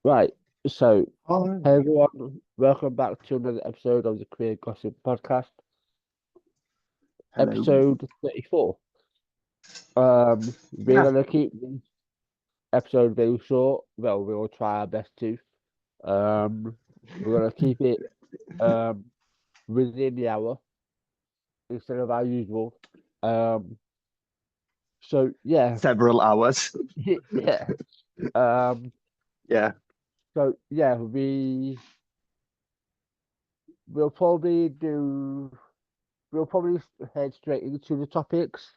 Right, so Oh, hey everyone, welcome back to another episode of the Queer Gossip Podcast, hello. episode 34. We're Yeah, gonna keep this episode very short. Well, we'll try our best to. Um, we're gonna keep it um within the hour instead of our usual. Um, so yeah, several hours. yeah. Um, Yeah, so yeah, we'll probably do. We'll probably head straight into the topics,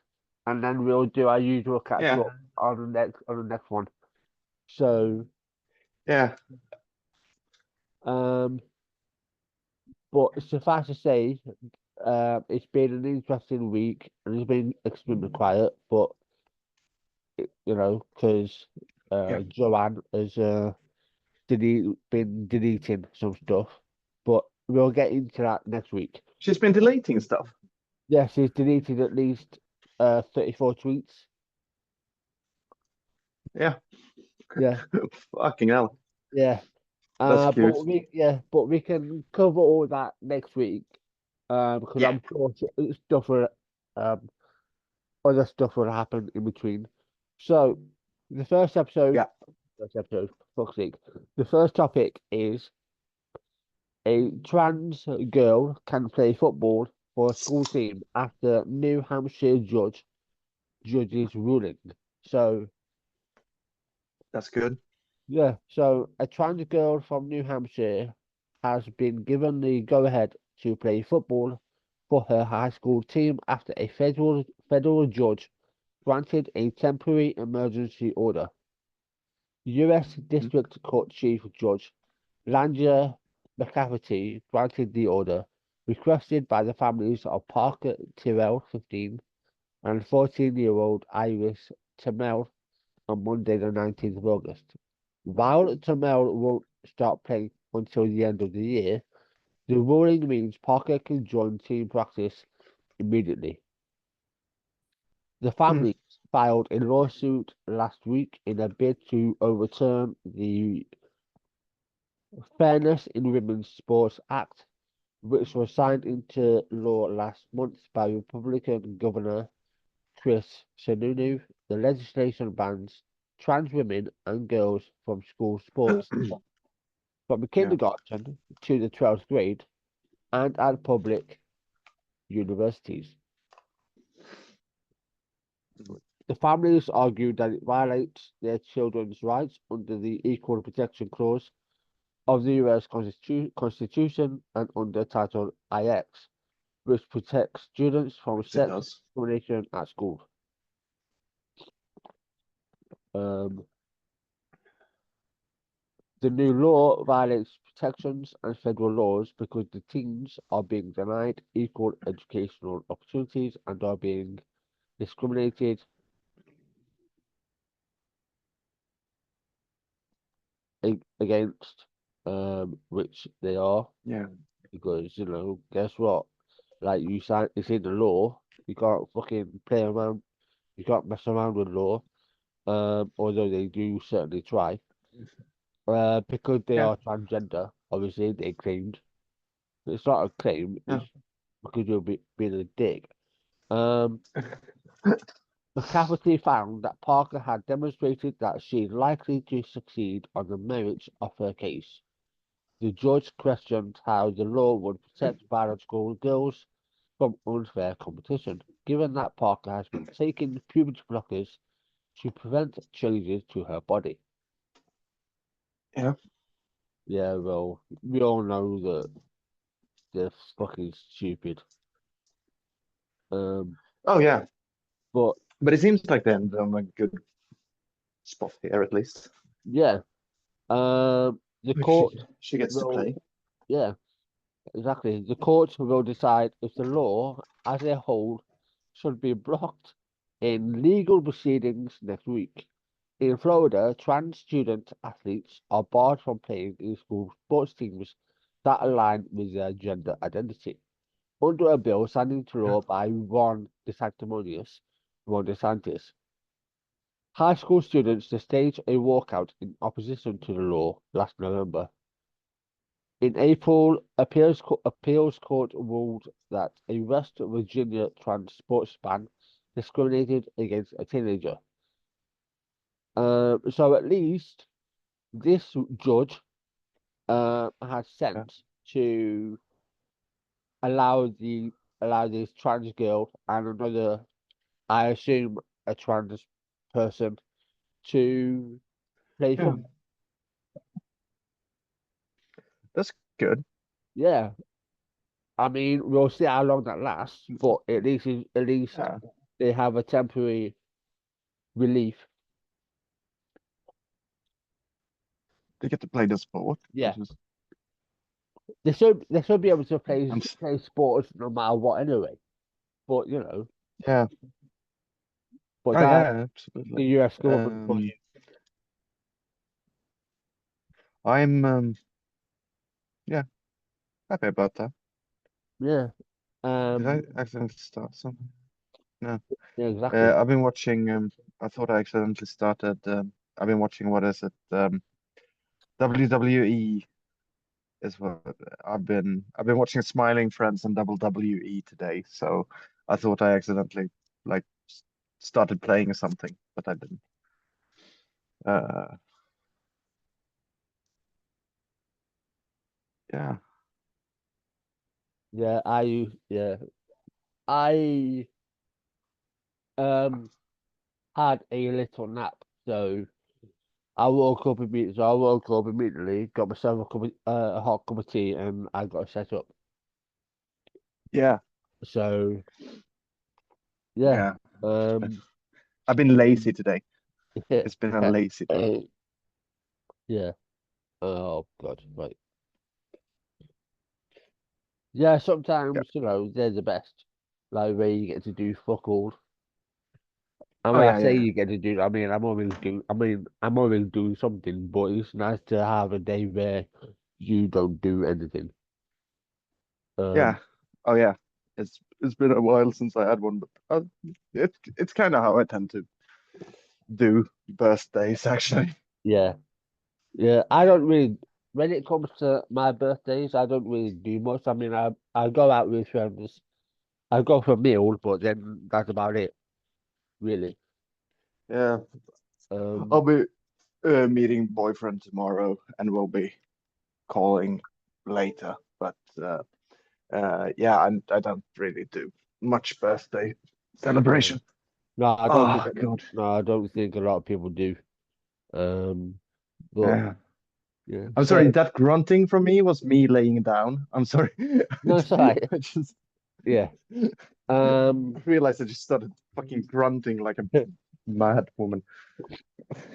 and then we'll do our usual catch yeah, up on the next one. So, yeah. um, but suffice to say, it's been an interesting week and it's been extremely quiet. But because Yeah. Joanne has been deleting some stuff, but we'll get into that next week. She's been deleting stuff. Yeah, she's deleted at least 34 tweets. Yeah. Yeah, Fucking hell. yeah. That's cute. But we can cover all that next week. Because Yeah. I'm sure stuff will um other stuff will happen in between. So the Yeah. first episode, for fuck's sake, the first topic is a trans girl can play football for a school team after New Hampshire judge's ruling. So That's good. yeah, so a trans girl from New Hampshire has been given the go-ahead to play football for her high school team after a federal judge granted a temporary emergency order. U.S. Mhm. District Court Chief Judge Langer McCafferty granted the order, requested by the families of Parker Tyrrell, 15, and 14-year-old Iris Tamel on Monday, the 19th of August. While Tamel won't start playing until the end of the year, the ruling means Parker can join team practice immediately. The Hmm. family filed a lawsuit last week in a bid to overturn the Fairness in Women's Sports Act, which was signed into law last month by Republican Governor Chris Sununu. The legislation bans trans women and girls from school sports from the Yeah. kindergarten to the 12th grade and at public universities. The families argued that it violates their children's rights under the Equal Protection Clause of the US Constitution and under Title IX, which protects students from It sex does. discrimination at school. Um, the new law violates protections and federal laws because the teens are being denied equal educational opportunities and are being discriminated against, which they are, Yeah. because guess what? Like you sign, it's in the law. You can't fucking play around. You can't mess around with law. Although they do certainly try. Because they Yeah. are transgender. Obviously, they claimed it's not a claim. Yeah. It's because you're being a dick. Um, McCafferty found that Parker had demonstrated that she is likely to succeed on the merits of her case. The judge questioned how the law would protect biological girls from unfair competition, given that Parker has been taking puberty blockers to prevent changes to her body. Yeah. Yeah, well, we all know that they're fucking stupid. Um, Oh, yeah. but But it seems like they're on a good spot here, at least. yeah, the If she court she gets to will, play. yeah, exactly. The court will decide if the law as a whole should be blocked in legal proceedings next week. In Florida, trans student athletes are barred from playing in school sports teams that align with their gender identity. Under a bill signed into Yeah. law by Ron DeSantis, high school students to stage a walkout in opposition to the law last November. In April, appeals court ruled that a West Virginia trans sports ban discriminated against a teenager. So at least this judge has Yeah. sense to allow this trans girl and another, I assume, a trans person to play Yeah. football. That's good. Yeah, I mean, we'll see how long that lasts, but at least Yeah. they have a temporary relief. They get to play the sport, Yeah, which is they should be able to I'm s- play sports no matter what anyway. But you know, yeah. but Oh that yeah, the absolutely. US government for Um, you. I'm yeah, happy about that. Yeah. Did I Um. accidentally start something? No. Yeah. Exactly. I've been watching. I thought I accidentally started. I've been watching. What is it? WWE is what I've been watching Smiling Friends and WWE today. So I thought I accidentally like started playing something, but I didn't. Uh, yeah, Yeah. I um had a little nap, so I woke up immediately, got myself a hot cup of tea, and I got set up. yeah, So yeah. yeah. Um. I've been lazy today. Yeah. It's been a lazy day. Yeah. Oh God. Right. Yeah. Yeah. Sometimes they're the best. Like where you get to do fuck all. I Oh mean, I yeah, say yeah, you get to do. I mean, I'm always doing something, but it's nice to have a day where you don't do anything. yeah. Um. Oh yeah. It's been a while since I had one, but it's kind of how I tend to do birthdays actually. Yeah. Yeah. I don't really. When it comes to my birthdays, I don't really do much. I mean, I go out with friends. I go for a meal, but then that's about it, really. Yeah, I'll Um. be meeting boyfriend tomorrow, and we'll be calling later. But yeah, I don't really do much birthday No. celebration. No, I don't think. Oh God. No, I don't think a lot of people do. Um. But Yeah. yeah. I'm sorry, So that grunting from me was me laying down. I'm sorry. no, it's all right. I just Yeah. Um. realized I just started fucking grunting like a mad woman.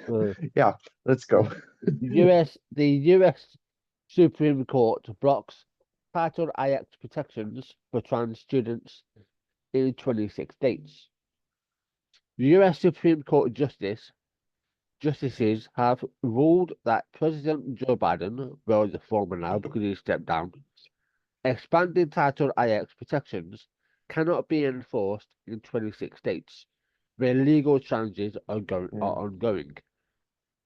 uh, Yeah, let's yeah. go. The US Supreme Court blocks Title IX protections for trans students in 26 states. The US Supreme Court justices have ruled that President Joe Biden, well, the former now because he stepped down, expanded Title IX protections cannot be enforced in 26 states where legal challenges are Yeah. ongoing.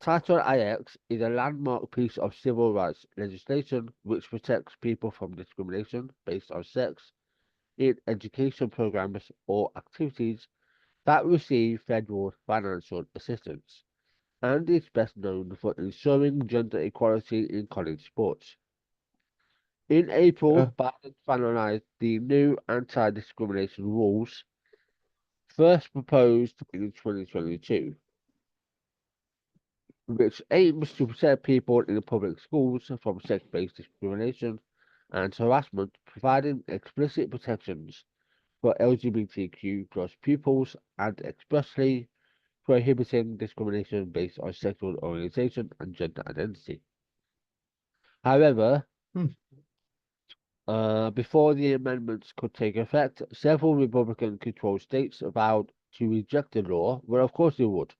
Title IX is a landmark piece of civil rights legislation which protects people from discrimination based on sex in education programs or activities that receive federal financial assistance, and is best known for ensuring gender equality in college sports. In Yeah. April, Biden finalized the new anti-discrimination rules, first proposed in 2022, which aims to protect people in the public schools from sex-based discrimination and harassment, providing explicit protections for LGBTQ plus pupils and expressly prohibiting discrimination based on sexual orientation and gender identity. However, Hmm. before the amendments could take effect, several Republican-controlled states vowed to reject the law. Well, of course they would,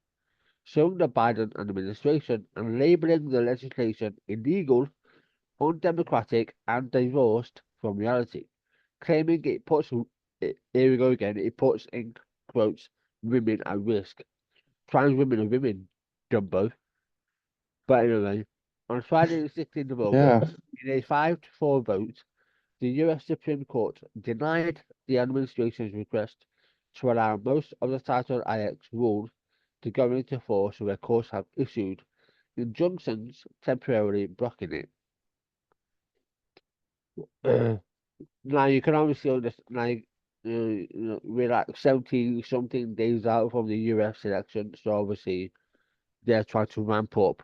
showing the Biden administration and labeling the legislation illegal, undemocratic, and divorced from reality, claiming here we go again, it puts in quotes women at risk. trans women are women, Jumbo. But anyway, on Friday the 16th of Yeah. August, in a 5-4 vote, the US Supreme Court denied the administration's request to allow most of the Title IX rules to go into force where courts have issued injunctions temporarily blocking it. Now you can obviously understand, like, we're like 70 something days out from the US election, so obviously they're trying to ramp up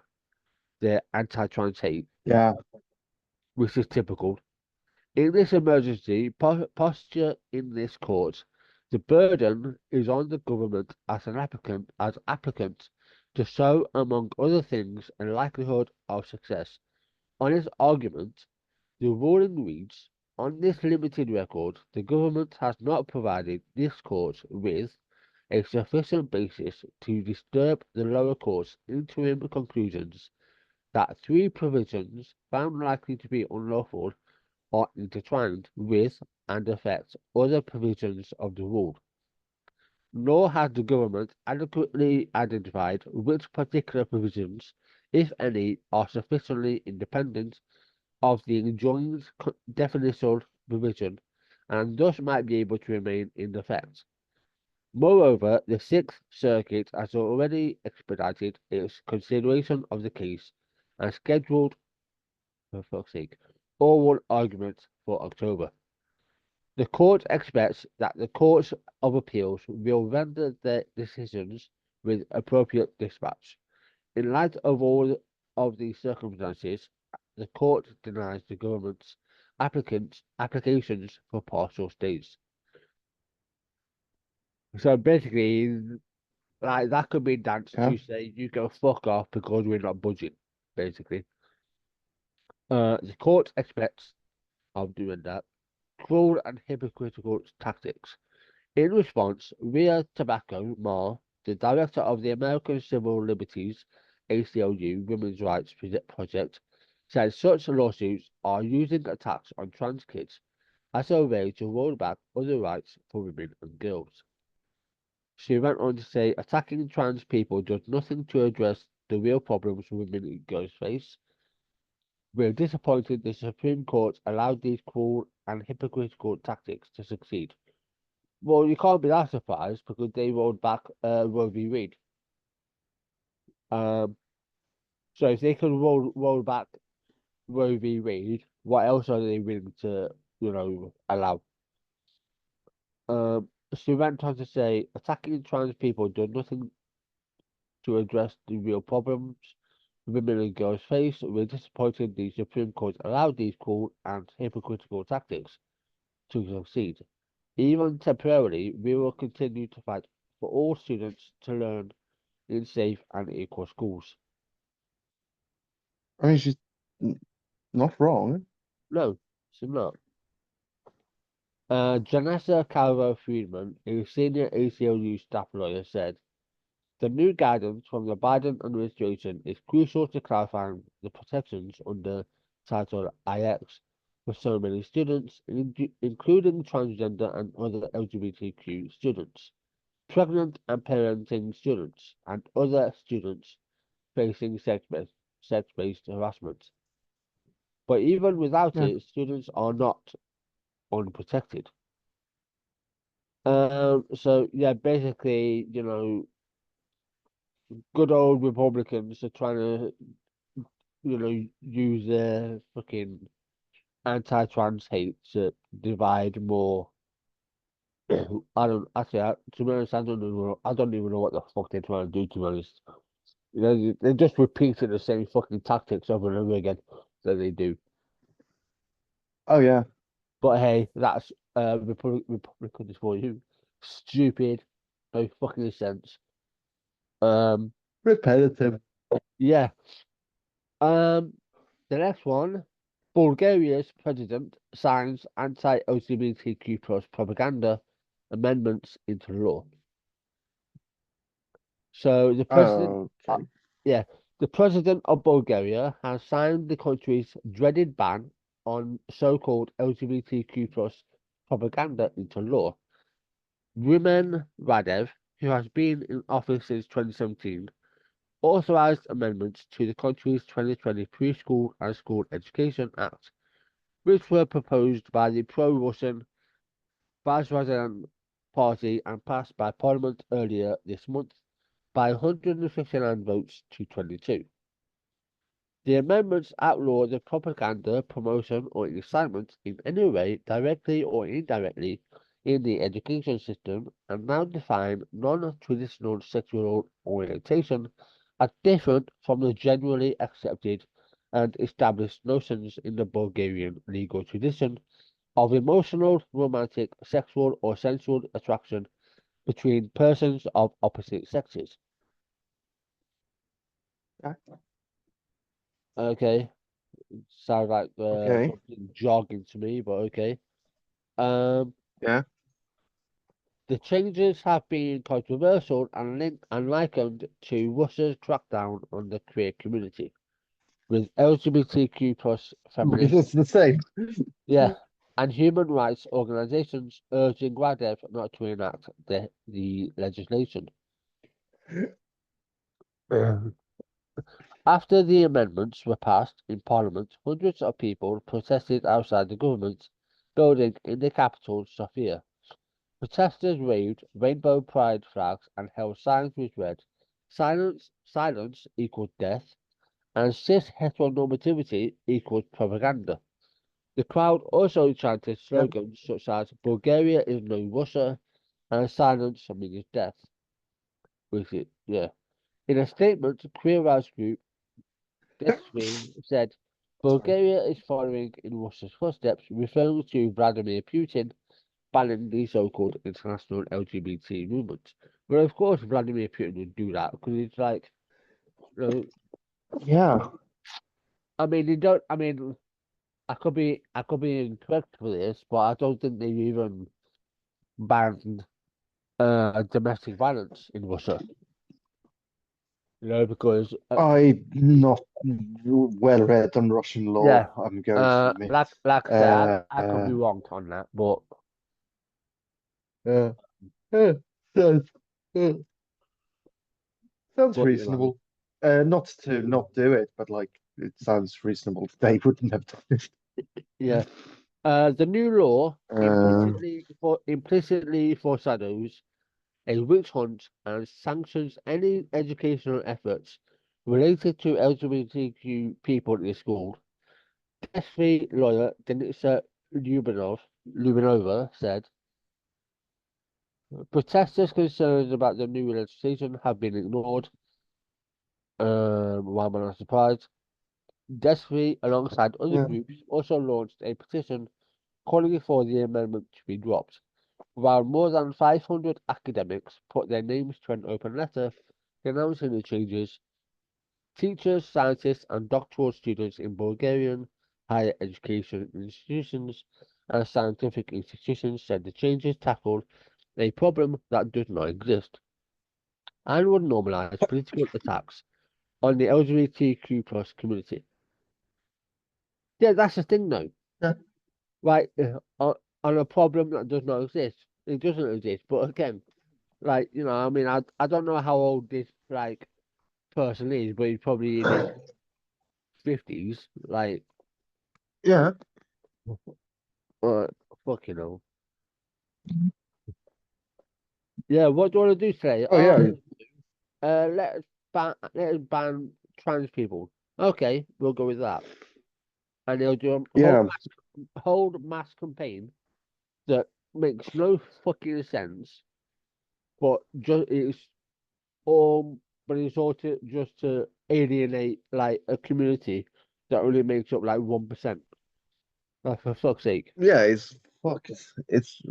their anti-trans hate, Yeah. which is typical. In this emergency posture in this court, the burden is on the government as applicant to show, among other things, a likelihood of success. On its argument, the ruling reads, on this limited record, the government has not provided this court with a sufficient basis to disturb the lower court's interim conclusions that three provisions found likely to be unlawful are intertwined with and affect other provisions of the rule. Nor has the government adequately identified which particular provisions, if any, are sufficiently independent of the enjoined definitional provision and thus might be able to remain in effect. Moreover, the Sixth Circuit has already expedited its consideration of the case and scheduled, for fuck's sake, oral arguments for October. The court expects that the courts of appeals will render their decisions with appropriate dispatch. In light of all of these circumstances, the court denies the government's applications for partial stays. So basically, like that could be danced Yeah. to say you go fuck off because we're not budging. Basically, the court expects of doing that cruel and hypocritical tactics. In response, Ria Tobacco Marr, the director of the American Civil Liberties (ACLU) Women's Rights Project, said such lawsuits are using attacks on trans kids as a way to roll back other rights for women and girls. She went on to say attacking trans people does nothing to address the real problems women and girls face. We're disappointed the Supreme Court allowed these cruel and hypocritical tactics to succeed. Well, you can't be that surprised because they rolled back Roe v. Wade. Um, so if they can roll back Roe v. Wade, what else are they willing to, allow? She went on to say, attacking trans people does nothing to address the real problems women and girls face. We're disappointed the Supreme Court allowed these cruel and hypocritical tactics to succeed. Even temporarily, we will continue to fight for all students to learn in safe and equal schools. I mean, she's not wrong. No, she's not. Janessa Calvo Friedman, a senior ACLU staff lawyer, said the new guidance from the Biden administration is crucial to clarifying the protections under Title IX for so many students, including transgender and other LGBTQ students, pregnant and parenting students, and other students facing sex-based harassment. But even without Yeah. it, students are not unprotected. So yeah, basically, good old Republicans are trying to, use their fucking anti-trans hate to divide more. I don't actually, to be honest, I don't even know what the fuck they're trying to do. To be honest, they're just repeating the same fucking tactics over and over again that they do. Oh yeah. But hey, that's Republicans for you. Stupid, no fucking sense. Um, Repetitive. yeah. Um, the next one, Bulgaria's president signs anti-LGBTQ plus propaganda amendments into law. So the president, Okay. yeah, the president of Bulgaria has signed the country's dreaded ban on so-called LGBTQ plus propaganda into law. Rumen Radev, who has been in office since 2017, authorised amendments to the country's 2020 Preschool and School Education Act, which were proposed by the pro-Russian Bazaryan Party and passed by Parliament earlier this month by 159 votes to 22. The amendments outlaw the propaganda, promotion, or incitement in any way, directly or indirectly, in the education system and now define non-traditional sexual orientation as different from the generally accepted and established notions in the Bulgarian legal tradition of emotional, romantic, sexual, or sensual attraction between persons of opposite sexes. Yeah. Okay, sounds like Okay. something jogging to me, but okay. Um, Yeah. the changes have been controversial and likened to Russia's crackdown on the queer community, with LGBTQ plus feminists, It's the same. yeah, and human rights organizations urging Radev not to enact the legislation. After the amendments were passed in Parliament, hundreds of people protested outside the government building in the capital, Sofia. Protesters waved rainbow pride flags and held signs which read, silence equals death, and cis heteronormativity equals propaganda. The crowd also chanted Yeah. slogans such as Bulgaria is no Russia and silence means death. Which is, yeah. In a statement, queer rights group Desvig said Sorry. Bulgaria is following in Russia's footsteps, referring to Vladimir Putin banning the so-called international LGBT movement. Well, of course, Vladimir Putin would do that because it's like, you know, Yeah. I mean, they don't. I mean, I could be incorrect for this, but I don't think they've even banned domestic violence in Russia. Because I'm not well read on Russian yeah, law, I'm going to admit. like I said, Uh, I could be uh, wrong on that, but uh, uh, sounds, uh, sounds you know, reasonable. Not to not do it, but like it sounds reasonable. They wouldn't have done it. yeah. The new law Uh, implicitly foreshadows a witch hunt and sanctions any educational efforts related to LGBTQ people in school. SB lawyer Denisa Lubinova said, protesters' concerns about the new legislation have been ignored. Why am I not surprised? Desfree, alongside other yeah, groups, also launched a petition calling for the amendment to be dropped. While more than 500 academics put their names to an open letter denouncing the changes, teachers, scientists, and doctoral students in Bulgarian higher education institutions and scientific institutions said the changes tackled a problem that does not exist and would normalize political attacks on the LGBTQ plus community. Yeah, that's the thing though, yeah, right? On a problem that does not exist. It doesn't exist, but again, like, I mean, I don't know how old this, like, person is, but he's probably in his 50s, like, yeah. uh, fucking hell. Yeah, what do you want to do today? Oh yeah, Let's ban trans people. Okay, we'll go with that. And they'll do a yeah, whole mass campaign that makes no fucking sense, but just it's all just to alienate like a community that only makes up like 1%. For fuck's sake. yeah. It's fuck. It's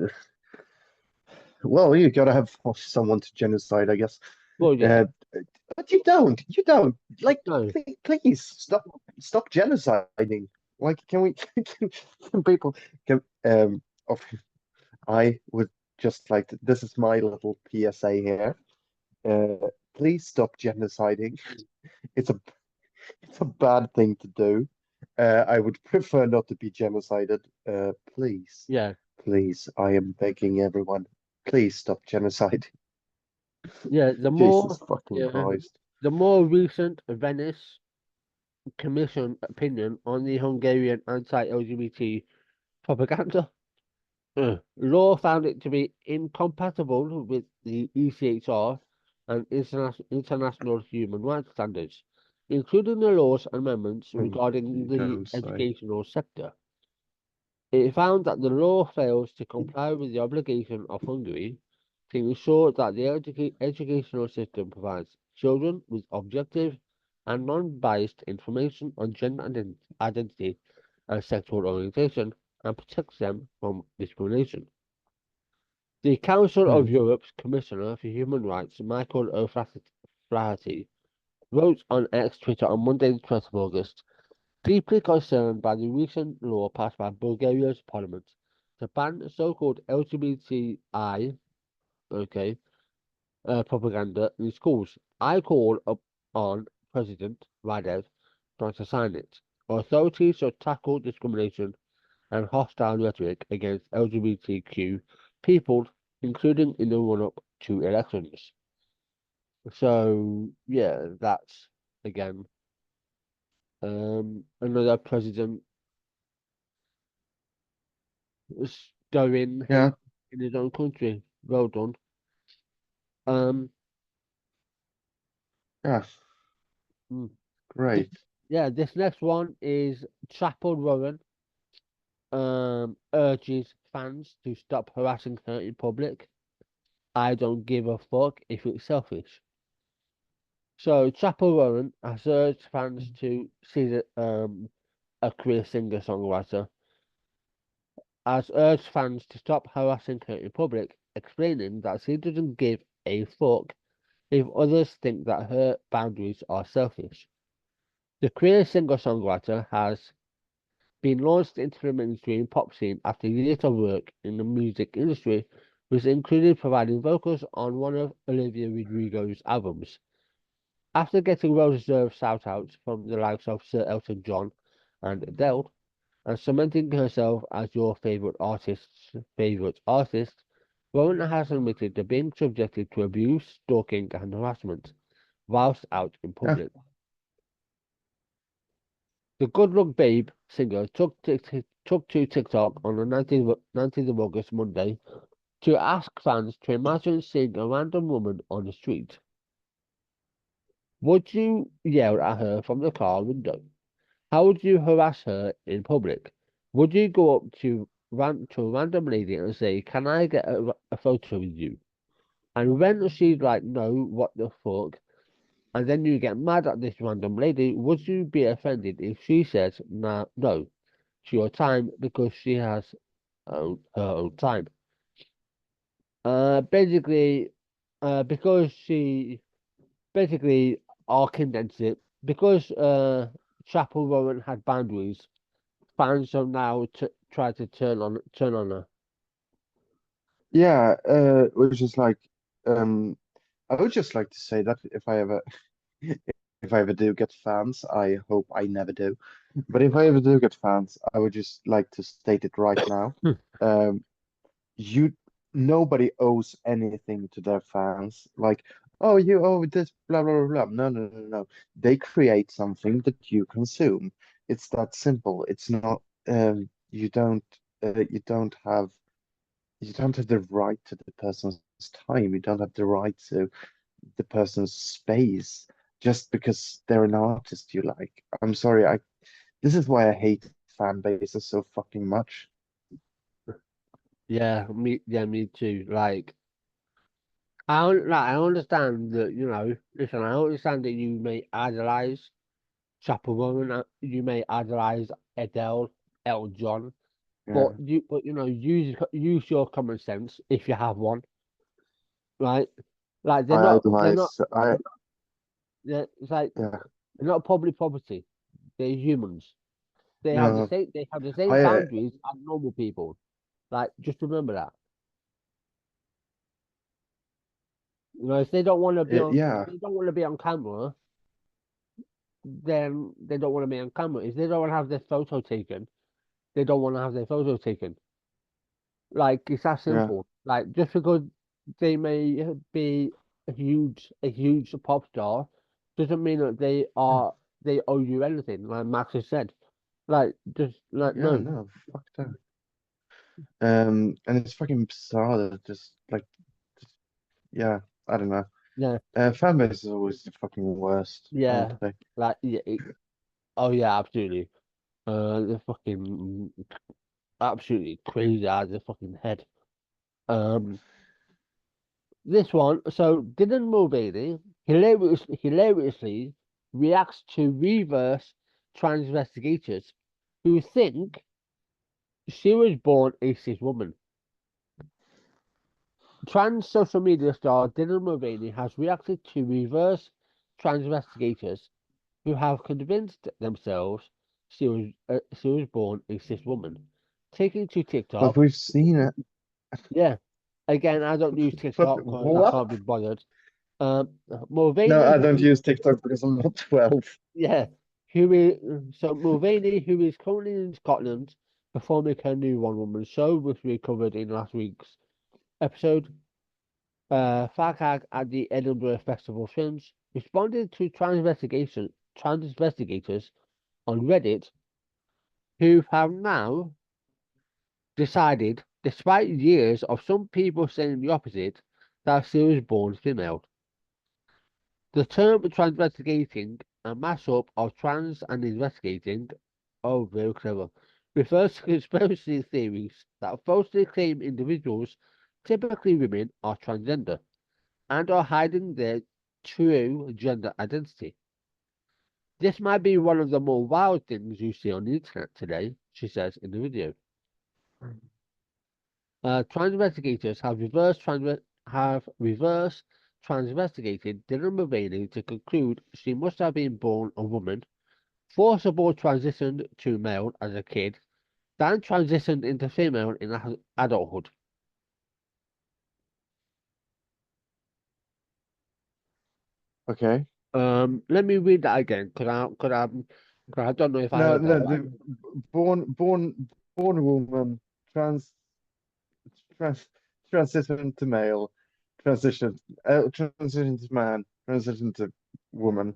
well, you gotta have someone to genocide, I guess. Well, yeah. Uh, but you don't. You don't. Like, No. please stop genociding. Like, can we? Can people? Can of I would just like to, this is my little PSA here. Please stop genociding. It's a it's a bad thing to do. I would prefer not to be genocided. Please, Yeah. please, I am begging everyone. Please stop genocide. Yeah, Jesus fucking yeah, Christ. the more recent Venice Commission opinion on the Hungarian anti-LGBT propaganda law found it to be incompatible with the ECHR and international human rights standards, including the law's amendments Oh, regarding you the don't say. educational sector. It found that the law fails to comply with the obligation of Hungary to ensure that the educational system provides children with objective and non-biased information on gender identity and sexual orientation and protects them from discrimination. The Council of Hmm. Europe's Commissioner for Human Rights, Michael O'Flaherty, wrote on X Twitter on Monday, the 12th of August, deeply concerned by the recent law passed by Bulgaria's parliament to ban so-called LGBTI, okay, propaganda in schools. I call up on President Radev to sign it. Authorities should tackle discrimination and hostile rhetoric against LGBTQ people, including in the run-up to elections. So yeah, that's again another president Yeah, in his own country. Well done. Um, yeah, mm, this, great. yeah, this next one is Chapel Rowan. Urges fans to stop harassing her in public. I don't give a fuck if it's selfish. So Chapel Rowan has urged fans to see a queer singer-songwriter, has urged fans to stop harassing her in public, explaining that she doesn't give a fuck if others think that her boundaries are selfish. The queer singer-songwriter has been launched into the mainstream pop scene after years of work in the music industry, which included providing vocals on one of Olivia Rodrigo's albums. After getting well-deserved shout-outs from the likes of Sir Elton John and Adele, and cementing herself as your favourite artist, Rowan has admitted to being subjected to abuse, stalking, and harassment whilst out in Yeah, public. The Good Luck Babe singer took to TikTok on the 19th of August, Monday, to ask fans to imagine seeing a random woman on the street. Would you yell at her from the car window? How would you harass her in public? Would you go up to a random lady and say, "Can I get a photo with you?" And when she's like, "No, what the fuck?" And then you get mad at this random lady, would you be offended if she says, "Nah, no, to your time," because she has her own time? Basically, because she basically, I'll condense it. Because Chapel Rowan had boundaries, fans have now try to turn on her. yeah. Which is like, um, I would just like to say that if I ever do get fans, I hope I never do. But if I ever do get fans, I would just like to state it right now. Hmm. Um, you nobody owes anything to their fans. Like, oh, you owe this, blah blah blah blah. No, no, no, no. They create something that you consume. It's that simple. It's not. You don't. You don't have the right to the person's time. You don't have the right to the person's space just because they're an artist you like. I'm sorry. This is why I hate fan bases so fucking much. Me too. Like, I understand that, listen, I understand that you may idolize Chapel Rowan, you may idolize Adele, Elton John, Yeah. but use your common sense if you have one, right? Like, I they're idolize. not, it's like, Yeah. they're not public property. They're humans. No. They have the same I. boundaries as normal people. Like, just remember that. If they don't want to be if Yeah. they don't want to be on camera, then they don't want to be on camera. If they don't want to have their photo taken, they don't want to have their photo taken. Like, it's that Yeah. simple. Like, just because they may be. a huge pop star doesn't mean that they owe you anything, like Max has said. Like just like Yeah, no. no, fuck that. And it's fucking bizarre that just, yeah, I don't know. Yeah, Fan base is always the fucking worst, aren't yeah. they? Like yeah, oh yeah, absolutely. They're fucking absolutely crazy out of their fucking head. Um, this one, so Dylan Mulvaney hilariously reacts to reverse trans investigators who think she was born a cis woman. Trans social media star Dylan Mulvaney has reacted to reverse trans investigators who have convinced themselves she was born a cis woman. Taking to But TikTok, we've seen it. yeah. Again, I don't use But TikTok 'cause I what? can't be bothered. No, Mulvaney, I don't use TikTok because I'm not 12. yeah, who is so Mulvaney, who is currently in Scotland performing her new One Woman show, which we covered in last week's episode. Farhag at the Edinburgh Festival of Films responded to trans investigators on Reddit who have now decided, despite years of some people saying the opposite, that she was born female. The term transvestigating, a mashup of trans and investigating, oh, very clever, refers to conspiracy theories that falsely claim individuals, typically women, are transgender and are hiding their true gender identity. This might be one of the more wild things you see on the internet today, she says in the video. Trans investigators have reverse trans-investigated Dylan Mulvaney to conclude she must have been born a woman, forcible transitioned to male as a kid, then transitioned into female in adulthood. Okay. Let me read that again, because I don't know if I No, heard that no, right. born woman, trans, trans, transition to male, transition to man, transition to woman.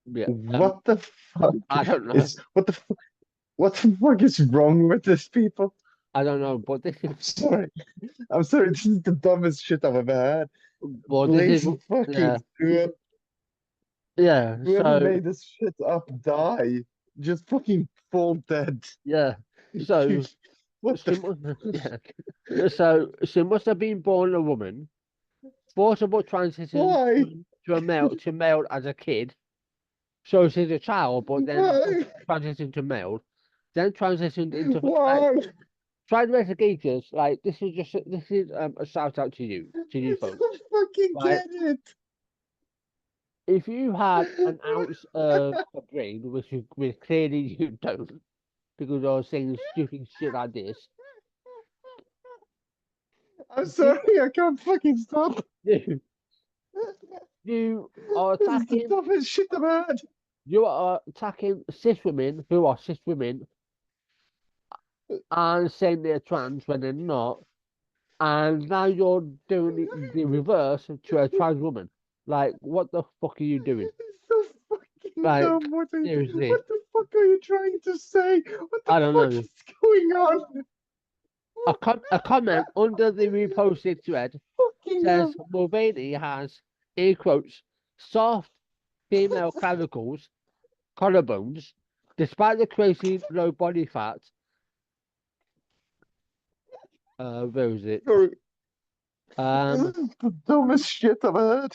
Yeah. What the fuck I don't know. is, what the fuck is wrong with these people? I don't know, but this is, I'm sorry. I'm sorry, this is the dumbest shit I've ever had. but this is, Please yeah, fucking yeah. whoever So, made this shit up die. Just fucking fall dead. yeah. So, What the she must, yeah. So she must have been born a woman, forcible transition why? to male as a kid. So she's a child, but then Why? transitioned to male, then transitioned into like Why? try to investigate like this is a shout out to you I folks. don't fucking Right? get it. If you had an ounce of a brain, which clearly you don't, because I was saying stupid shit like this, I'm you sorry, I can't fucking stop. you, you are This is the attacking dumbest shit I've had. you are attacking cis women who are cis women and saying they're trans when they're not, and now you're doing the reverse to a trans woman. Like, what the fuck are you doing? It's so fucking Like, dumb. seriously, What the fuck are you trying to say? What the I don't fuck know. is going on? A comment under the reposted thread Fucking hell. says Mulvaney has, air quotes, soft female clavicles, collarbones, despite the crazy low body fat. Where is it? Sorry. Um, This is the dumbest shit I've heard.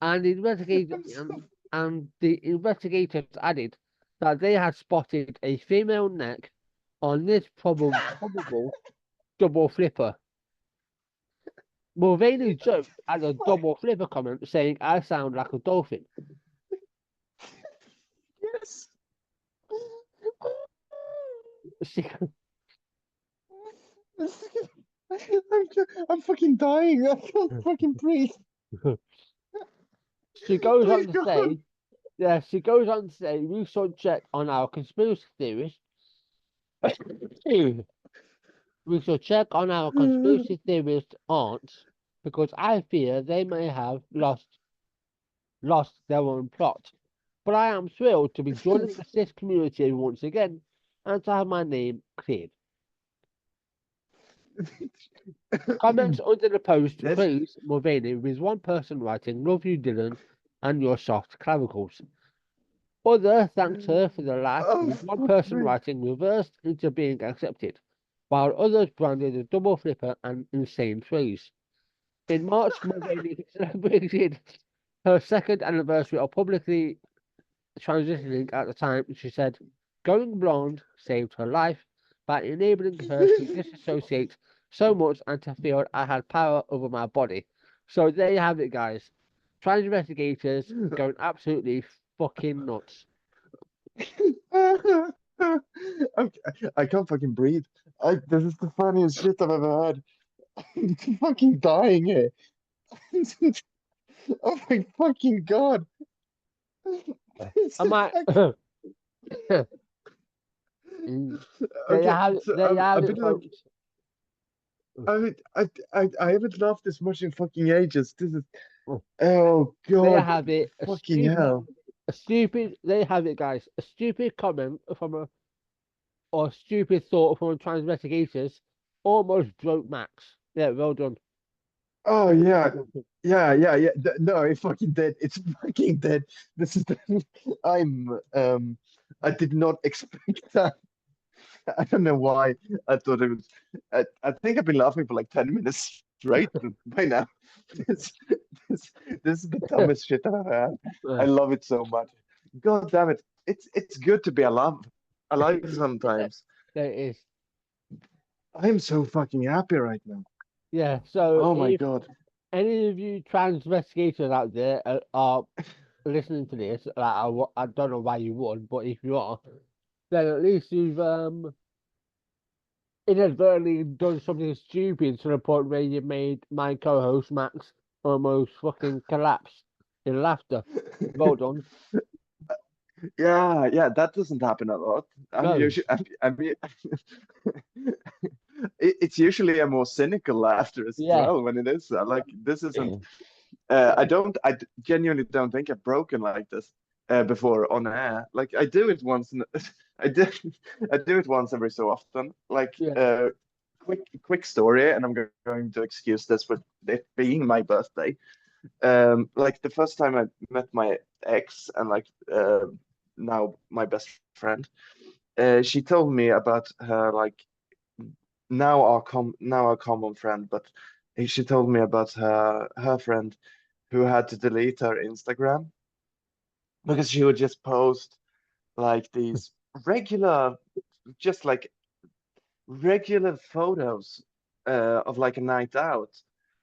and the investigator I'm so and the investigators added that they had spotted a female neck on this probable double flipper. Mulvaney joked at a double flipper comment, saying, "I sound like a dolphin." yes. She, I'm fucking dying. I can't fucking breathe. she goes on Please to go on. say, yeah, she goes on to say, "We should check on our conspiracy theories." We should check on our conspiracy theorist aunt because I fear they may have lost their own plot. But I am thrilled to be joining the cis community once again and to have my name cleared. Comments under the post That's praise Mulvaney, with one person writing, "Love you, Dylan, and your soft clavicles." Other thanked her for the laugh, oh with one fuck person me. writing, "Reversed into being accepted," while others branded a double flipper and insane phrase. In March, Mulvaney celebrated her second anniversary of publicly transitioning. At the time, she said, "Going blonde saved her life by enabling her to disassociate so much and to feel I had power over my body." So there you have it, guys. Trans investigators going absolutely fucking nuts. I'm, I can't fucking breathe. This is the funniest shit I've ever heard. I'm fucking dying here. Oh my fucking god. I might. There you Okay, have it. so There you have I've it, been like, folks. I mean, I haven't laughed this much in fucking ages. This is, oh There you god, have it. fucking hell. A stupid. There you have it, guys. A stupid comment from a or stupid thought from trans investigators almost broke Max. Yeah, well done. Oh yeah, yeah. No, it's fucking dead. It's fucking dead. This is I did not expect that. I don't know why I thought it was. I think I've been laughing for like 10 minutes straight by now. This, this, this is the dumbest shit I've ever had. I love it so much. God damn it. It's good to be alive sometimes. There it is. I am so fucking happy right now. Yeah. So Oh my if God. any of you trans investigators out there are listening to this, like I don't know why you would, but if you are, then at least you've inadvertently done something stupid to the point where you made my co-host Max almost fucking collapse in laughter. Well done. Yeah, that doesn't happen a lot. I'm No. usually, I'm, it's usually a more cynical laughter as Yeah. well when it is. Like this isn't. Yeah. Genuinely don't think I've broken like this before on air. Like I do it once, I do, I do it once every so often. Like quick story, and I'm going to excuse this for it being my birthday. Like the first time I met my ex and like now my best friend, she told me about her like now our common friend, but she told me about her friend who had to delete her Instagram because she would just post like these regular, just like regular photos of like a night out,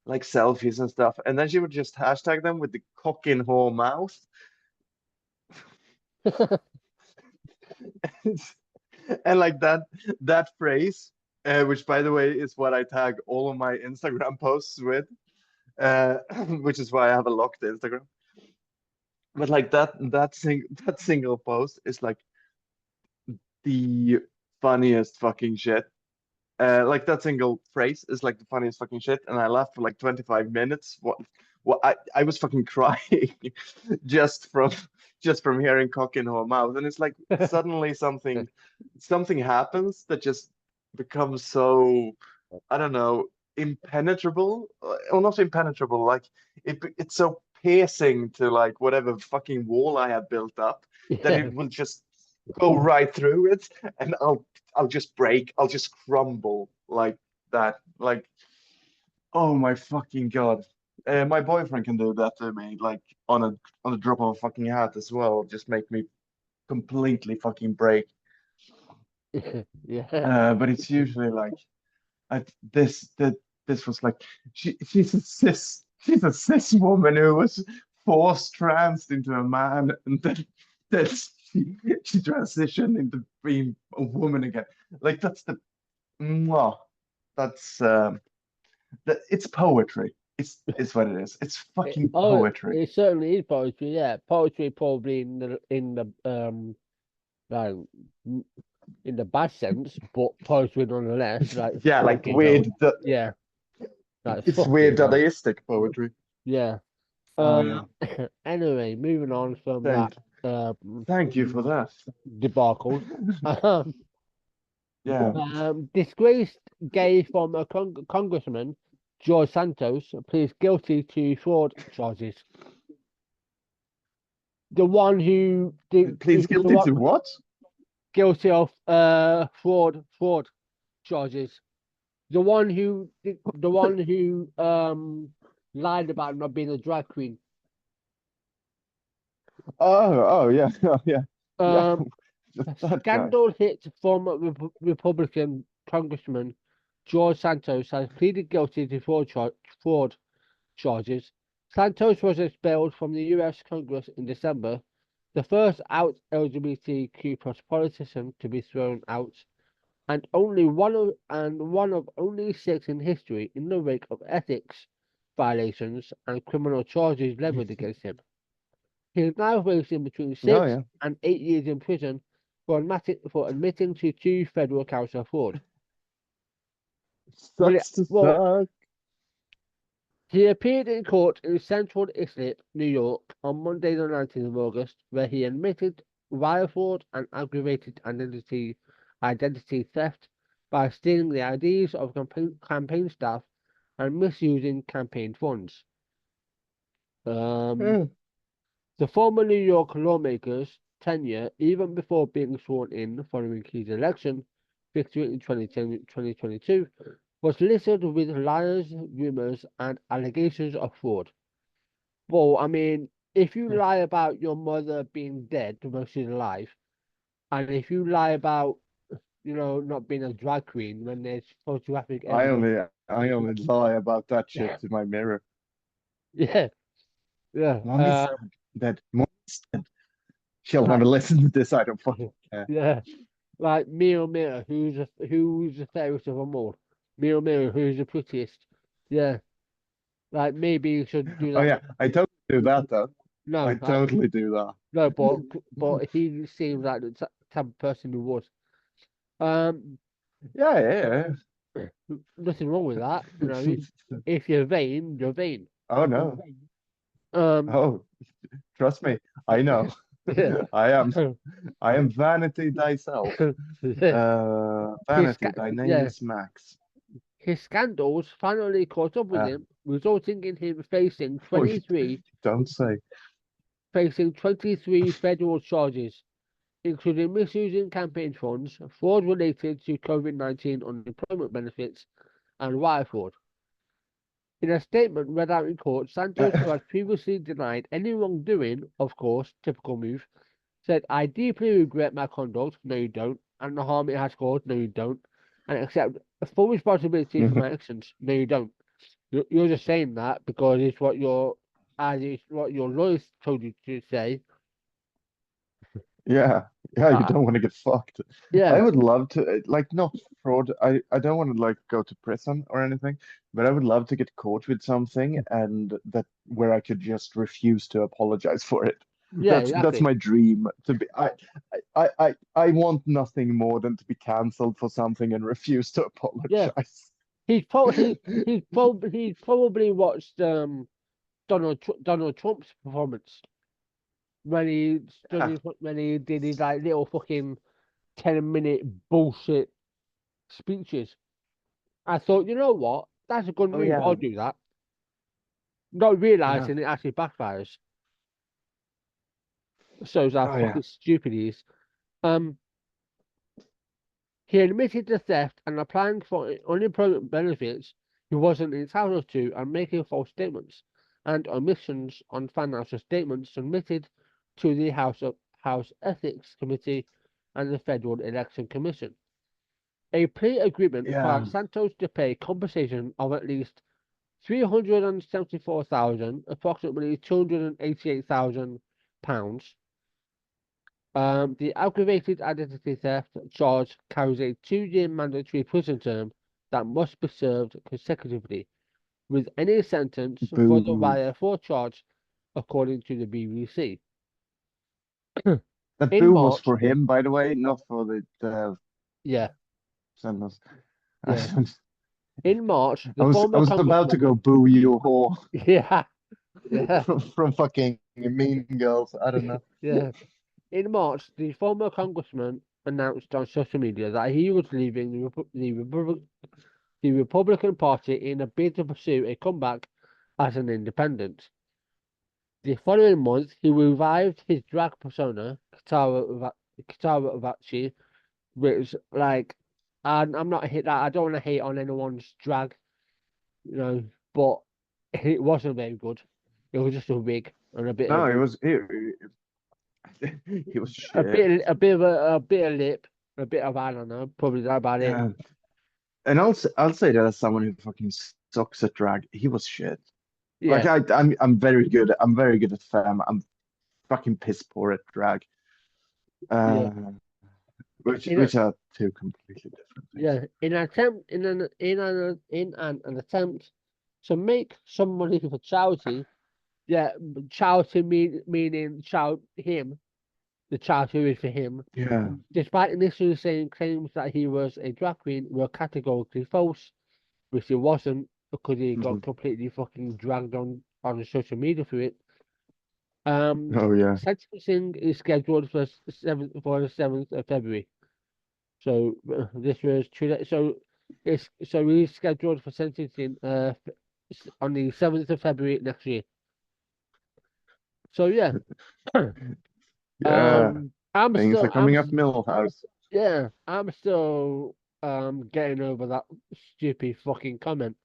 like selfies and stuff, and then she would just hashtag them with the cock in her mouth. And like that phrase, which by the way is what I tag all of my Instagram posts with, uh, which is why I have a locked Instagram. But like that single post is like the funniest fucking shit. Like that single phrase is like the funniest fucking shit, and I laughed for like 25 minutes. What I was fucking crying just from just from hearing cock in her mouth, and it's like suddenly something happens that just becomes so I don't know impenetrable, or not impenetrable. Like it's so piercing to like whatever fucking wall I have built up that Yeah. it will just go right through it, and I'll just break. I'll just crumble like that. Like, oh my fucking God. My boyfriend can do that to me, like on a drop of a fucking hat as well. Just make me completely fucking break. Yeah. But it's usually like I, this was like she's a cis woman who was forced trans into a man, and then she transitioned into being a woman again. Like that's the mwah, that's that it's poetry. It's what it is. It's fucking Oh, poetry. it certainly is poetry. Yeah, poetry probably like, m- in the bad sense, but poetry nonetheless. Like Yeah, like fucking hell. weird. Yeah. Like It's fucking weird hell. Dadaistic poetry. Yeah. Oh yeah. Anyway, moving on from that Thank, uh thank you for that. debacle. Um, Yeah. disgraced gay former congressman George Santos pleads guilty to fraud charges. The one who Pleads the guilty one to what? guilty of fraud charges. The one who lied about not being a drag queen. Oh yeah, oh yeah, yeah. Um, That guy. Scandal hit former Republican Congressman George Santos has pleaded guilty to fraud charges. Santos was expelled from the U.S. Congress in December, the first out LGBTQ plus politician to be thrown out, and one of only six in history in the wake of ethics violations and criminal charges leveled against him. He is now facing between Oh 6 yeah. and 8 years in prison for admitting to two federal counts of fraud. Well, Sucks to well, suck. he appeared in court in Central Islip, New York, on Monday, the 19th of August, where he admitted wire fraud and aggravated identity theft by stealing the IDs of campaign staff and misusing campaign funds. Um, Hmm. The former New York lawmaker's tenure, even before being sworn in following his election victory in 2022, was littered with lies, rumors, and allegations of fraud. Well, I mean, if you lie about your mother being dead when she's alive, and if you lie about, not being a drag queen when there's photographic I evidence, only I only lie about that shit to my mirror. yeah, yeah, Mommy's dead. Mommy's dead. She'll like, never listen to this. I don't fucking care. yeah. Like Mia Mia, who's the fairest of them all? Mia Mia, who's the prettiest? Yeah, like maybe you should do Oh that. yeah, I totally do that though. I No, totally do that. no, but he seems like the type of person who would. Um, Yeah, yeah, nothing wrong with that. yeah. If you're vain, you're vain. Oh no. Um, Oh, trust me. I know. yeah. I am. I am vanity thyself. His Vanity, thy name yeah, is Max. his scandals finally caught up with Uh, him, resulting in him oh, you don't say. facing 23 federal charges, including misusing campaign funds, fraud related to COVID-19 unemployment benefits, and wire fraud. In a statement read out in court, Santos, who had previously denied any wrongdoing, of course, typical move, said, I deeply regret my conduct, no you don't, and the harm it has caused, no you don't, and accept full responsibility for my actions, no you don't. You're just saying that because it's what your lawyers told you to say. Yeah, yeah, you Uh, don't want to get fucked. I yeah, would love to, like, not fraud. I don't want to like go to prison or anything, but I would love to get caught with something and that where I could just refuse to apologize for it. yeah, That's exactly. my dream to be. I want nothing more than to be cancelled for something and refuse to Yeah, apologize. he's probably watched Donald Trump's performance Yeah. when he did his like little fucking 10-minute bullshit speeches. I thought, you know what, that's a good Oh move. I'll yeah. do that. Not Yeah. realizing it actually backfires. Shows how Oh yeah. fucking stupid he is. Um, he admitted to theft and applying for unemployment benefits he wasn't entitled to and making false statements and omissions on financial statements submitted to the House Ethics Committee and the Federal Election Commission. A plea agreement Yeah. requires Santos to pay compensation of at least 374,000, approximately £288,000. The aggravated identity theft charge carries a 2-year mandatory prison term that must be served consecutively, with any sentence for the Boo. wire for charge, according to the BBC. That In boo was March, for him, by the way, not for the yeah, sentence. yeah, In March, I the was I former was about to go congressman, boo you whore yeah, yeah, from fucking Mean Girls. I don't know. yeah. In March, the former congressman announced on social media that he was leaving the Republican Party in a bid to pursue a comeback as an independent. The following month, he revived his drag persona, Kitara Uvachi, which, like, I'm not hit that. I don't want to hate on anyone's drag, you know, but it wasn't very good. It was just a wig and a bit No, of it a, was it was shit. a bit of lip, a bit of I don't know, probably that about it. Yeah. And I'll say that as someone who fucking sucks at drag, he was shit. Like Yeah, I'm very good. I'm very good at femme. I'm fucking piss poor at drag. yeah. Uh, In a, which are two completely different things. yeah, in an attempt to make some money for charity. Yeah, charity meaning child him, the charity is for him. Yeah. Despite initially saying claims that he was a drag queen were categorically false, which he wasn't because he got Mhm. completely fucking dragged on social media for it. Oh yeah. Sentencing is scheduled for the 7th of February. So this was 2 days. So he's scheduled for sentencing on the 7th of February next year. So yeah, Yeah. I'm Things still are coming up Millhouse. yeah, I'm still getting over that stupid fucking comment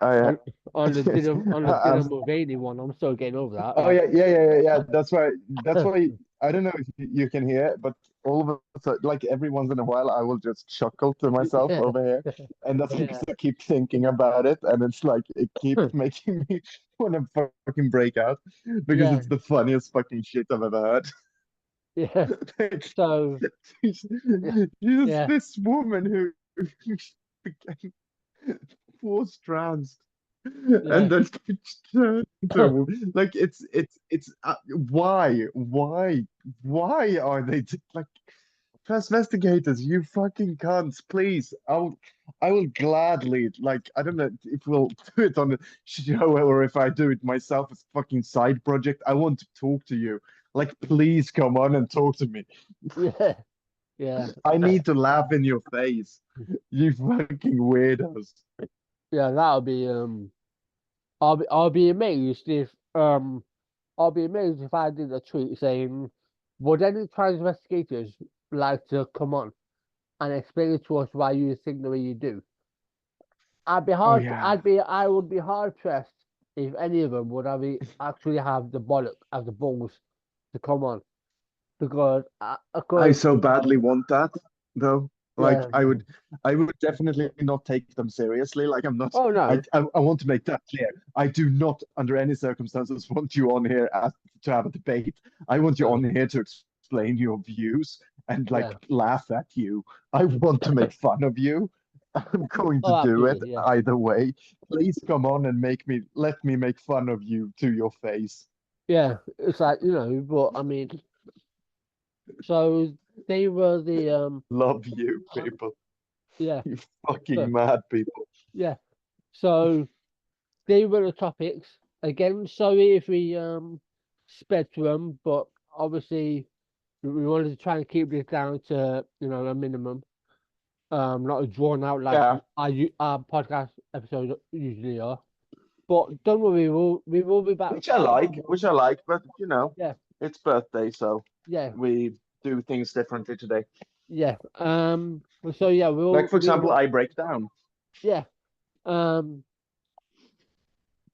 I on the I'm Dylan Mulvaney one. I'm still getting over that. Oh Like, yeah. That's why. That's why. I don't know if you can hear it, but all of a sudden, like every once in a while, I will just chuckle to myself yeah, over here, and that's because yeah, I keep thinking about it, and it's like it keeps making me want to fucking break out because yeah, it's the funniest fucking shit I've ever heard. yeah. Like, So she's, yeah, she's yeah, this woman who became forced trans yeah. and then turned into a woman. Like it's why are they like investigators, you fucking cunts, please. I will gladly, like, I don't know if we'll do it on the show or if I do it myself as a fucking side project. I want to talk to you. Like, please come on and talk to me. Yeah, yeah, I need to laugh in your face. You fucking weirdos. yeah. That'll be I'll be amazed if I'll be amazed if I did a tweet saying, "Would any trans investigators like to come on and explain to us why you think the way you do?" Oh yeah. I would be hard pressed if any of them would actually have the balls to come on because I because so badly want that though. Like yeah. I would definitely not take them seriously. Like I'm not Oh no, I want to make that clear. I do not under any circumstances want you on here to have a debate. I want you no, on here to explain your views and like yeah. laugh at you. I want to make fun of you. I'm going to Oh, do it absolutely, yeah, either way. Please come on and let me make fun of you to your face. yeah. It's like but I mean, so they were the Love you, people. yeah, You so fucking mad people. yeah, so they were the topics. Again, sorry if we sped through them, but obviously we wanted to try and keep this down to a minimum. Not as drawn out like Yeah. our podcast episodes usually are. But don't worry, we will be back. Which I like, but Yeah, it's birthday, so yeah, we do things differently today. yeah. So yeah, Like for example, I break down. yeah. Um,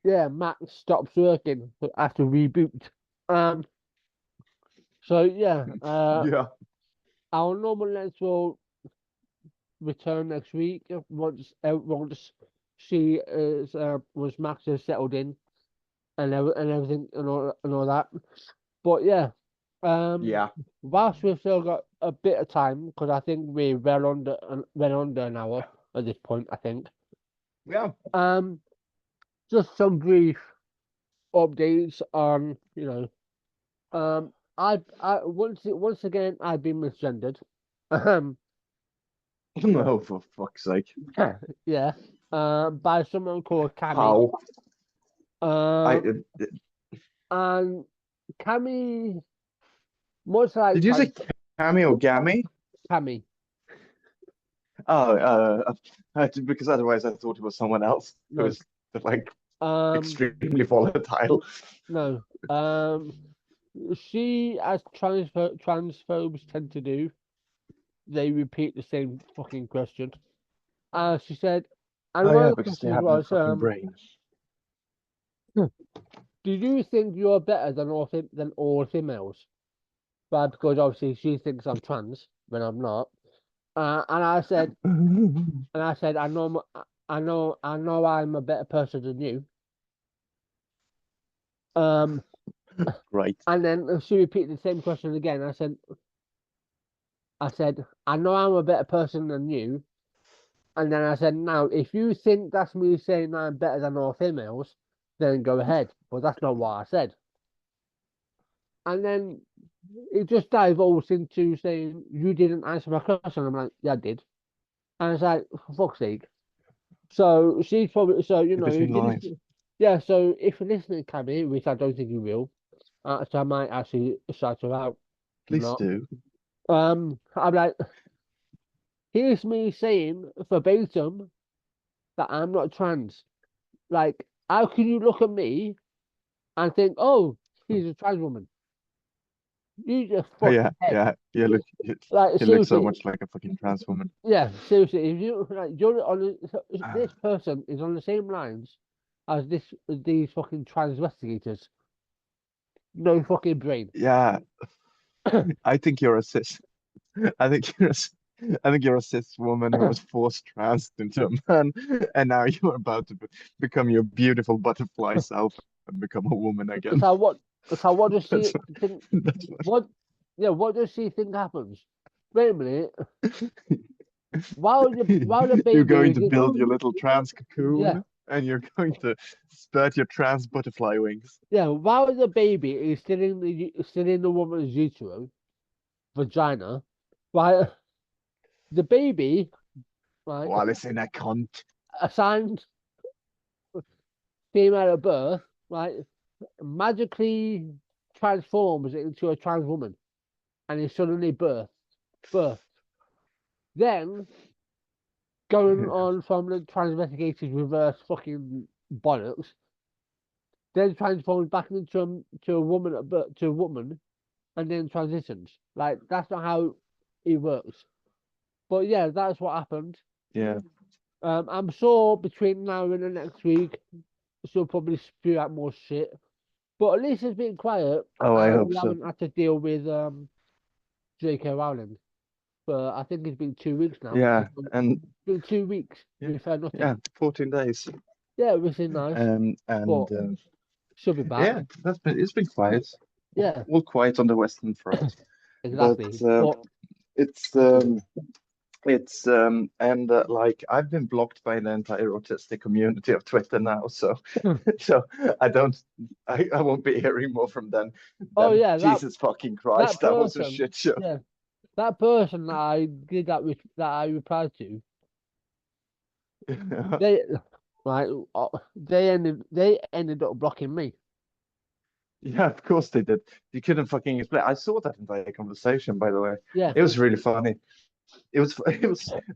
yeah. Mac stops working after reboot. Um, so yeah. Yeah. Our normal length will return next week once she is once Max is settled in and everything and all that. But yeah, um, Yeah. whilst we've still got a bit of time, because I think we're well under an hour at this point. I think. Yeah. Just some brief updates on um, I once again I've been misgendered. Um, No, for fuck's sake. Yeah. By someone called Cammy. How? I Um, and Cammy, much like did you say Cammy or Gammy? Cammy. Oh, because otherwise I thought it was someone else No. who's like Um, extremely volatile. no. She, as transphobes tend to do, they repeat the same fucking question. She said, and Oh one yeah, of the because they questions have no was, fucking brain. do you think you're better than all females? Right, because obviously she thinks I'm trans when I'm not. And I said, I know I'm a better person than you. Um, Right. and then she repeated the same question again. I said, I know I'm a better person than you. And then I said, now, if you think that's me saying I'm better than all females, then go ahead. But that's not what I said. And then it just divulged into saying, you didn't answer my question. I'm like, yeah, I did. And it's like, for fuck's sake. So she's probably, so, Because you if you lied. listen, yeah, so if you're listening, Cammy, which I don't think you will, so I might actually shout her out. Please Not. do. I'm like, here's me saying verbatim that I'm not trans. Like, how can you look at me and think, oh, she's a trans woman? You just Oh, yeah, fucking head. yeah. Like, You look so seriously, much like a fucking trans woman. yeah, seriously. If you like, you're on this person is on the same lines as these fucking trans investigators. No fucking brain. Yeah, I think you're a cis. I think you're a, I think you're a cis woman who was forced trans into a man, and now you're about to become your beautiful butterfly self and become a woman again. So what? So what does she That's think? that's what. What? Yeah, what does she think happens? Wait a minute. While the You're baby going is to in, build your little trans yeah, cocoon, and you're going to spread your trans butterfly wings. yeah, while the baby is still in the woman's utero, vagina, right? The baby, right, Wallace in a cunt. assigned female at birth, right, magically transforms into a trans woman and is suddenly birth. Then going on from the trans investigators reverse fucking bollocks, then transforms back into to a woman at birth, to a woman, and then transitions. Like that's not how it works. But yeah, that's what happened. Yeah. I'm sure between now and the next week, she'll probably spew out more shit. But at least it's been quiet, Oh, I and hope we so. haven't had to deal with J.K. Rowling. But I think it's been 2 weeks now. Yeah, and It's been 2 weeks. yeah, We've heard nothing. yeah, 14 days. Yeah, which is nice. And But she'll be back. yeah, it's been quiet, Yeah, all quiet on the Western Front, but exactly. But it's and like I've been blocked by the entire autistic community of Twitter now, so so I don't I won't be hearing more from oh them. yeah, Jesus fucking that Christ, that was a person, shit show. yeah, that person that I did that I replied to, they right, they ended up blocking me. Yeah, of course they did. You couldn't fucking explain. I saw that entire conversation, by the way. Yeah, It was really funny. It was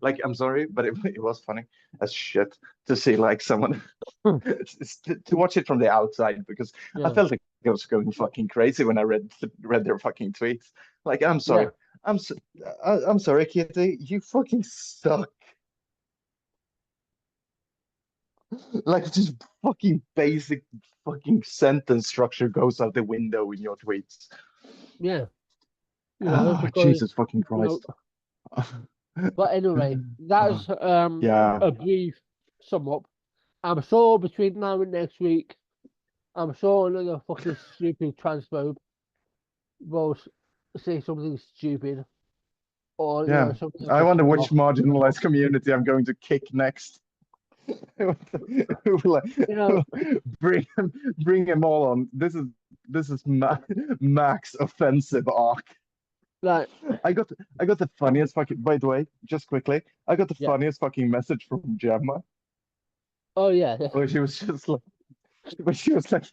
like I'm sorry, but it was funny as shit to see like someone to watch it from the outside because I yeah, felt like I was going fucking crazy when I read their fucking tweets. Like I'm sorry, yeah, I'm so, I'm sorry, Kitty, you fucking suck. Like just fucking basic fucking sentence structure goes out the window in your tweets. yeah. Oh, Because Jesus fucking you know. Christ. But anyway, that's Yeah, a brief sum up. I'm sure between now and next week, I'm sure another fucking stupid transphobe will say something stupid or yeah. something that I pisses wonder me which off. marginalized community I'm going to kick next. Like, You know, bring bring him all on. This is Max offensive arc. Like, I got the funniest fucking. By the way, just quickly, I got the yeah. funniest fucking message from Gemma Oh yeah. where she was just like, where she was like,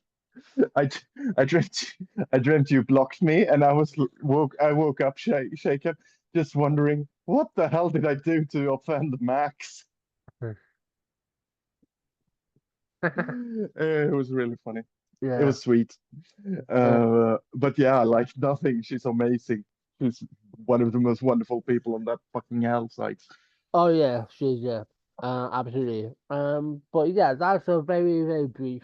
I, I dreamt, I dreamt you blocked me, and I woke up shaken, just wondering what the hell did I do to offend Max? It was really funny. It Yeah. was sweet. Uh, But yeah, like nothing. She's amazing. She's one of the most wonderful people on that fucking hell site. oh yeah, she's yeah. Absolutely. But yeah, that's a very, very brief.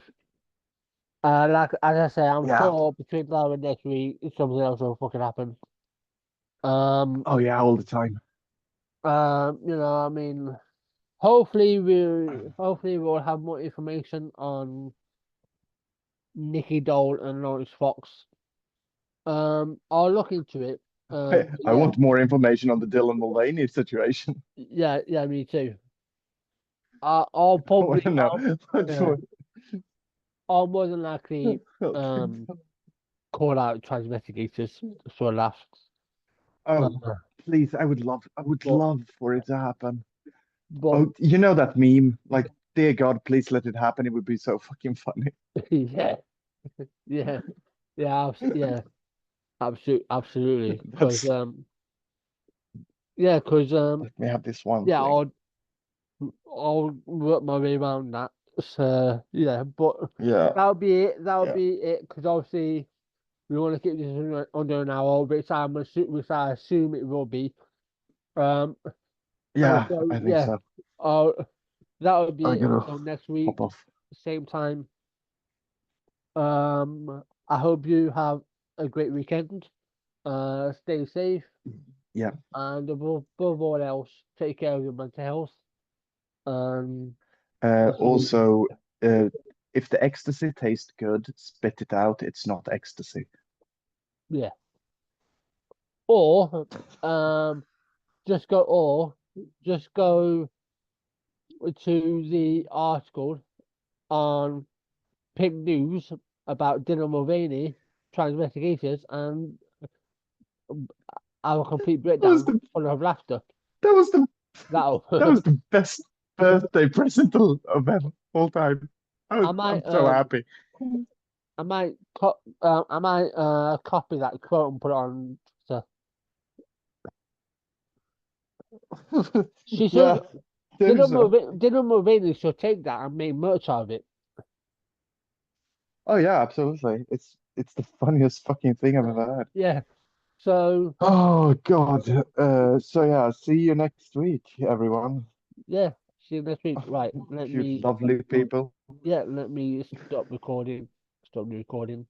Like as I say, I'm Yeah. sure between now and next week, something else will fucking happen. Um, Oh yeah, all the time. I mean, hopefully we'll have more information on Nicky Dole and Lawrence Fox. I'll look into it. But I yeah, want more information on the Dylan Mulvaney situation. yeah, me too. I'll I want probably, to know. yeah, I'll more than likely, um, call out Transvestigators for laughs. Uh, Oh, please, I would but, love for it to happen. but Oh, you know that meme? Like, dear God, please let it happen. It would be so fucking funny. yeah, yeah, yeah, absolutely. Because That's yeah, because Let me have this one yeah, thing. I'll work my way around that. So yeah, but Yeah, that'll be it. That'll yeah, be it. Because obviously we want to keep this under an hour, which I assume it will be. Um, yeah, so I think yeah, so. uh, that'll be I it gotta until next hop week, off. same time. I hope you have a great weekend. Stay safe, Yeah. and above all else, take care of your mental health. Um, Also, uh, if the ecstasy tastes good, spit it out. It's not ecstasy. yeah. Or um, or just go to the article on Pink News about Dylan Mulvaney trial investigators and have a complete That was breakdown the full of laughter. that was the That'll that was the best birthday present of all time. I'm I might so happy. I might copy that quote and put it on. So she Yeah, should do so. Dylan Mulvaney should take that and make merch out of it. Oh yeah, absolutely. It's the funniest fucking thing I've ever heard. Yeah. So Oh God. So yeah, see you next week, everyone. yeah, see you next week. Right. You lovely people. Let me stop recording. Stop the recording.